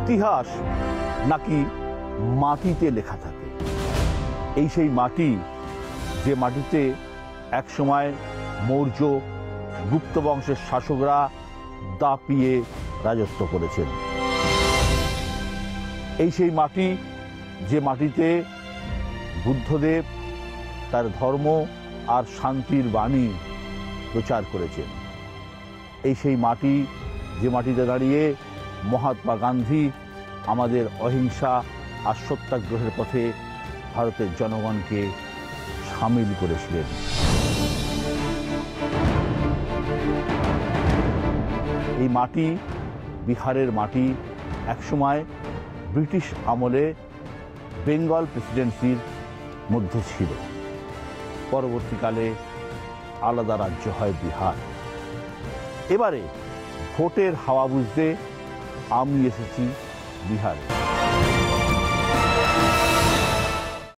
ইতিহাস নাকি মাটিতে লেখা থাকে। এই সেই মাটি যে মাটিতে একসময় মৌর্য গুপ্ত বংশের শাসকরা দাপিয়ে রাজত্ব করেছেন। এই সেই মাটি যে মাটিতে বুদ্ধদেব তার ধর্ম আর শান্তির বাণী প্রচার করেছেন। এই সেই মাটি যে মাটিতে দাঁড়িয়ে মহাত্মা গান্ধী আমাদের অহিংসা আর সত্যাগ্রহের পথে ভারতের জনগণকে সামিল করেছিলেন। এই মাটি, বিহারের মাটি, একসময় ব্রিটিশ আমলে বেঙ্গল প্রেসিডেন্সির মধ্যে ছিল। পরবর্তীকালে আলাদা রাজ্য হয় বিহার। এবারে ভোটের হাওয়া বুঝতে আমি এসেছি বিহারে।